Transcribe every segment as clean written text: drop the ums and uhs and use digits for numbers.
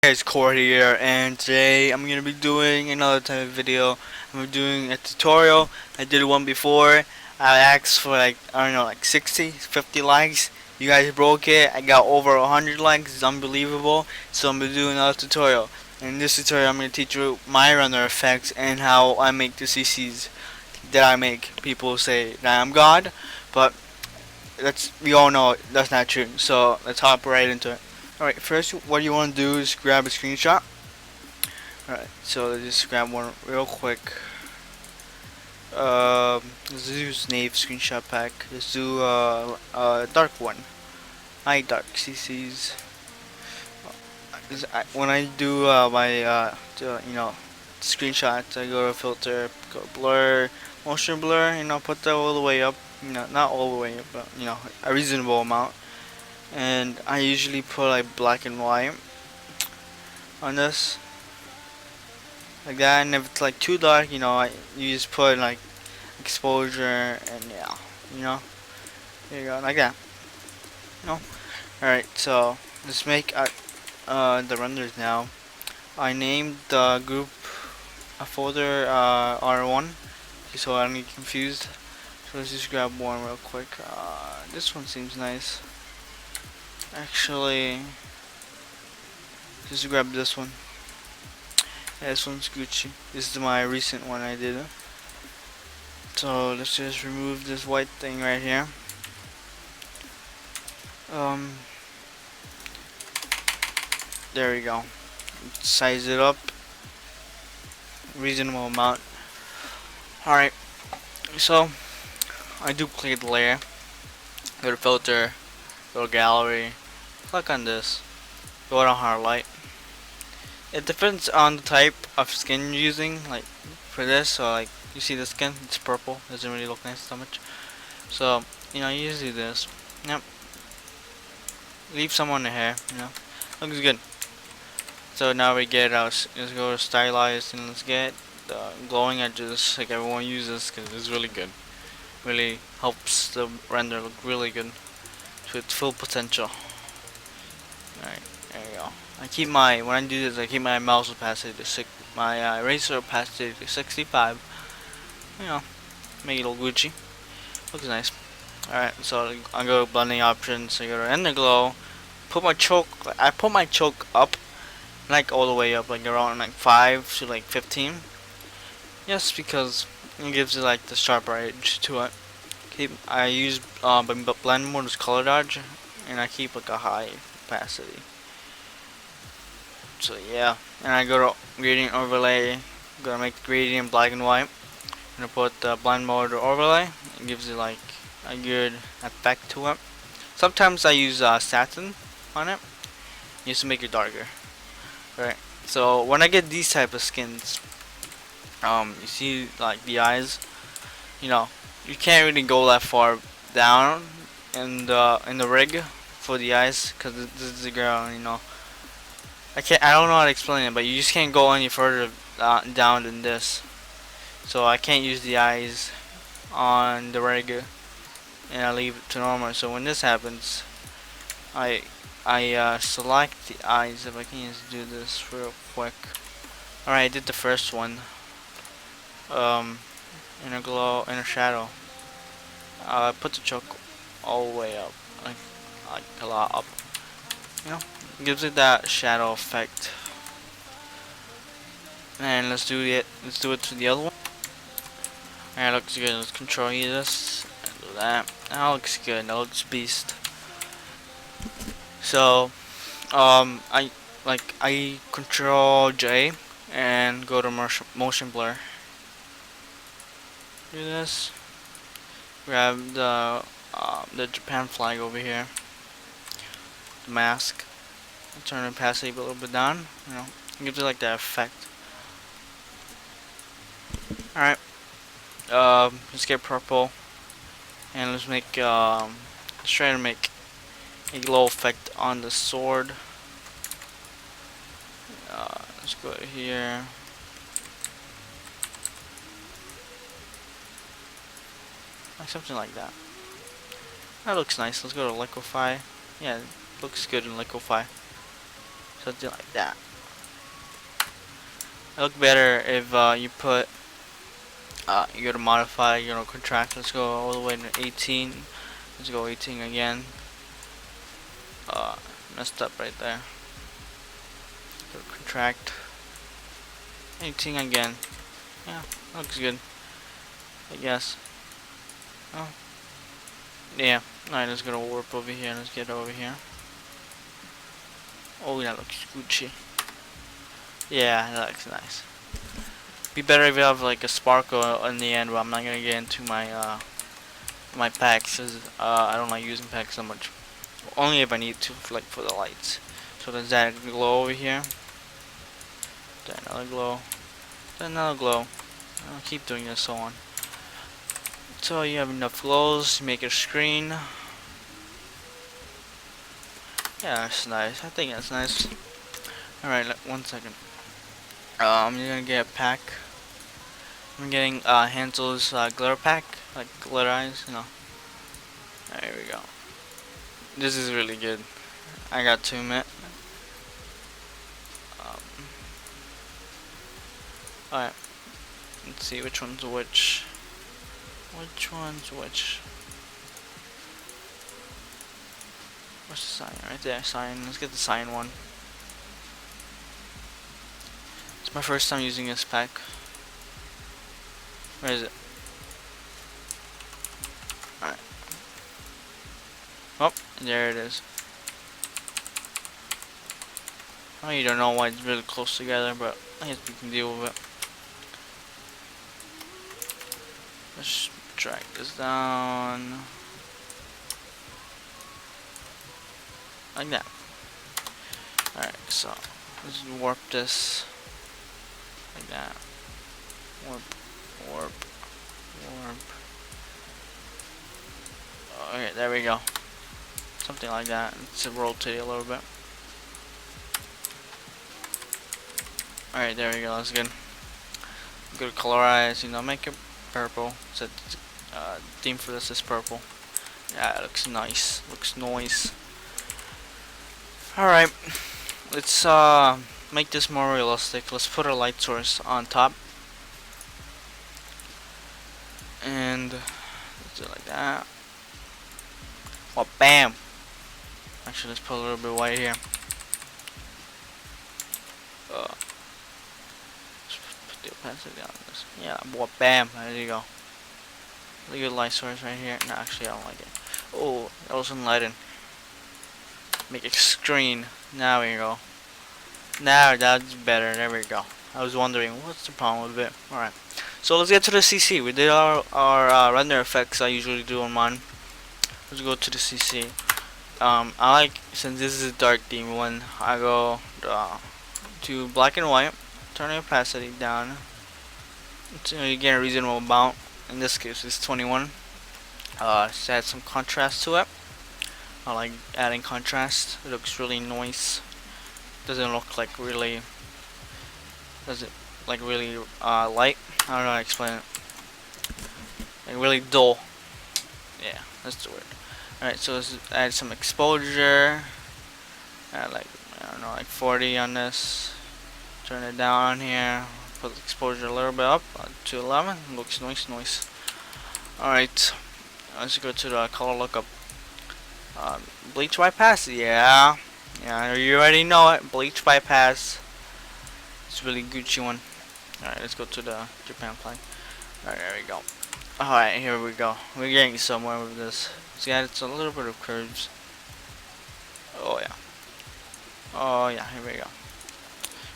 Hey, it's Corey here, and today I'm gonna be doing another type of video. I'm doing a tutorial. I did one before. I asked for like, I don't know, like 60, 50 likes. You guys broke it. I got over 100 likes. It's unbelievable. So I'm gonna do another tutorial. In this tutorial, I'm gonna teach you my render effects and how I make the CCs that I make. People say that I'm God, but we all know that's not true. So let's hop right into it. Alright, first what you want to do is grab a screenshot. Alright, so let's just grab one real quick. Let's use Nave screenshot pack. Let's do a dark one. I dark CCs. When I do my screenshots, I go to filter, go blur, motion blur. Put that all the way up. Not all the way up, but a reasonable amount. And I usually put like black and white on this. Like that, and if it's like too dark, you just put like exposure and yeah, you know, there you go, like that. Alright, so let's make the renders now. I named the group a folder R1, so I don't get confused. So let's just grab one real quick. This one seems nice. Actually, just grab this one. Yeah, this one's Gucci. This is my recent one I did. So let's just remove this white thing right here. There we go. Size it up, reasonable amount. Alright, so I duplicate the layer. Go to filter, go to gallery, click on this, go to highlight. It depends on the type of skin you're using. Like for this, so like you see the skin, it's purple, doesn't really look nice so much. So you usually do this. Yep. Leave some on the hair. Looks good. So now we get let's go to stylize and let's get the glowing edges like everyone uses because it's really good. Really helps the render look really good to its full potential. Alright, there you go. When I do this, I keep my mouse opacity to my eraser opacity to 65. Make it look Gucci. Looks nice. Alright, so I go to blending options, I go to Underglow, I put my choke up, like all the way up, like around like 5 to like 15. Yes, because it gives it like the sharper edge to it. I use blend mode is color dodge, and I keep like a high opacity. So yeah, and I go to gradient overlay, gonna make the gradient black and white. I'm gonna put the blend mode overlay. It gives it like a good effect to it. Sometimes I use satin on it, just to make it darker. Right. So when I get these type of skins, you see like the eyes, you can't really go that far down in the rig for the eyes, because this is the girl. I don't know how to explain it, but you just can't go any further down than this. So I can't use the eyes on the rig, and I leave it to normal. So when this happens, I select the eyes. If I can just do this real quick. Alright, I did the first one. Inner glow, inner shadow. I put the choke all the way up, like a lot up. Gives it that shadow effect. And let's do it. Let's do it to the other one. Alright, looks good. Let's control this and do that. That looks good. That looks beast. So, I control J and go to motion blur. Do this. Grab the Japan flag over here. The mask. Turn the opacity a little bit down. It gives it like that effect. Alright. Let's get purple, and let's try to make a glow effect on the sword. Let's go here. Something like that. That looks nice. Let's go to liquefy. Yeah, it looks good in liquefy. Something like that. look better if you put you go to modify, you know, contract. Let's go all the way to 18. Let's go 18 again. Uh, Messed up right there. Go to contract. 18 again. Yeah, looks good, I guess. Oh, yeah. Alright, let's go to warp over here. Let's get over here. Oh, that looks Gucci. Yeah, that looks nice. Be better if you have like a sparkle in the end, but I'm not gonna get into my packs, cause I don't like using packs so much. Only if I need to, like for the lights. So there's that glow over here. Then another glow. Then another glow. I'll keep doing this so on. So you have enough glows, make your screen. Yeah, that's nice. I think that's nice. Alright, 1 second. I'm gonna get a pack. I'm getting Hansel's glitter pack, like glitter eyes, you know. There we go. This is really good. I got 2 mint. Alright, let's see which one's which. Which one's which? What's the sign? Right there, sign. Let's get the sign one. It's my first time using this pack. Where is it? Alright. Oh, there it is. Oh, you don't know why it's really close together, but I guess we can deal with it. Let's drag this down. Like that. Alright, so let's warp this. Like that. Warp, warp, warp. Okay, there we go. Something like that. Let's rotate it a little bit. Alright, there we go. That's good. Good colorize, you know, make it purple. So theme for this is purple. Yeah, it looks nice. Looks nice. Alright, let's make this more realistic. Let's put a light source on top. And let's do it like that. Oh, bam! Actually, let's put a little bit white here. Let's put the opacity on this. Yeah, well, bam! There you go. Look at light source right here. No, actually, I don't like it. Oh, that wasn't lighting. Make it screen. Now we go. Now that's better. There we go. I was wondering what's the problem with it. Alright. So let's get to the CC. We did our render effects I usually do on mine. Let's go to the CC. I like, since this is a dark theme one, I go to black and white, turn the opacity down until you get a reasonable amount. In this case it's 21. Just add some contrast to it. I like adding contrast. It looks really nice. Doesn't look like really, does it like really light? I don't know how to explain it. Like really dull. Yeah, that's the word. Alright, so let's add some exposure. Add like, I don't know, like 40 on this. Turn it down on here. Put the exposure a little bit up to 11. Looks nice. Alright, let's go to the color lookup. Bleach bypass, yeah, you already know it. Bleach bypass. It's really Gucci one. Alright, let's go to the Japan flag. Alright, there we go. Alright, here we go. We're getting somewhere with this. See, it's a little bit of curves. Oh yeah. Oh yeah, here we go.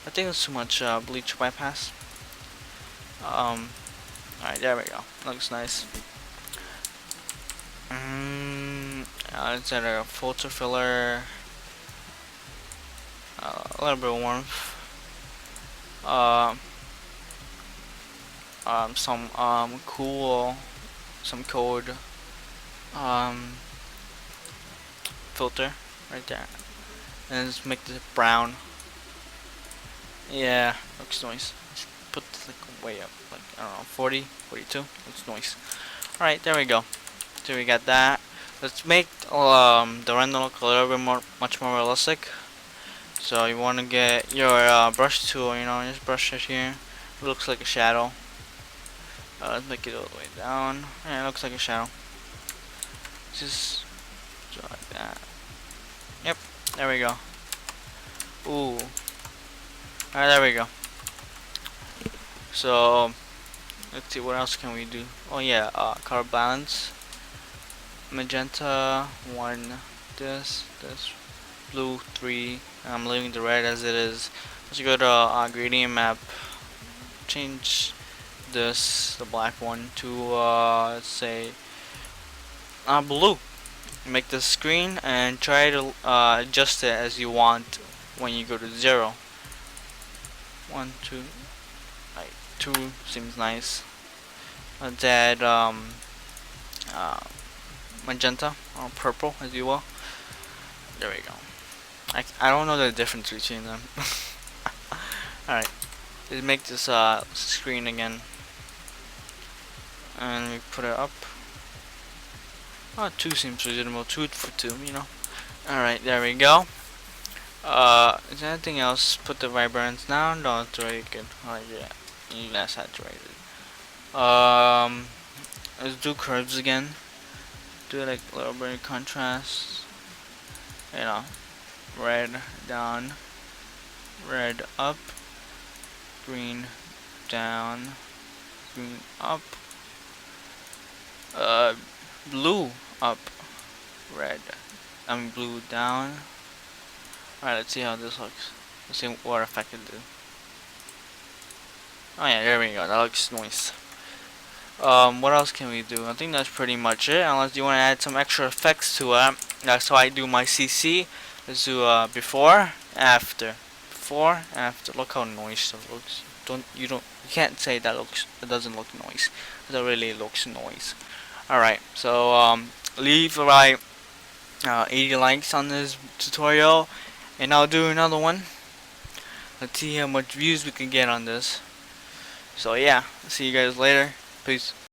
I think it's too much bleach bypass. Alright, there we go. Looks nice. Let's add a filter filler. A little bit of warmth. Some cool, some code filter right there, and just make this brown. Yeah, looks nice. Just put this like way up, like I don't know, 40, 42. Looks nice. All right, there we go. So we got that. Let's make the render look a little bit much more realistic. So you want to get your brush tool, just brush it here. It looks like a shadow. Let's make it all the way down. Yeah, it looks like a shadow. Just like that. Yep, there we go. Ooh. Alright, there we go. So, let's see, what else can we do? Oh yeah, color balance. Magenta, 1. This, blue, 3. I'm leaving the red as it is. Let's go to gradient map. Change this, the black one, to, let's say, blue. Make the screen and try to adjust it as you want when you go to 0. 1, 2, like 2 seems nice. Let's add uh, magenta or purple, as you will. There we go. I don't know the difference between them. Alright, let's make this screen again, and we put it up. 2 seems reasonable. 2 for 2. Alright, there we go. Is there anything else? Put the vibrance down. No, it's already good. Alright, yeah. You guys saturated. Let's do curves again. Do like a little bit of contrast. Red down, red up, green down, green up, blue up, blue down. Alright, let's see how this looks. Let's see what effect it do. Oh yeah, there we go. That looks nice. What else can we do? I think that's pretty much it. Unless you want to add some extra effects to it. That's how I do my CC. Let's do before, after, before, after. Look how nice it looks. You can't say that doesn't look nice. It really looks nice. Alright, so leave right 80 likes on this tutorial, and I'll do another one. Let's see how much views we can get on this. So yeah, see you guys later. Peace.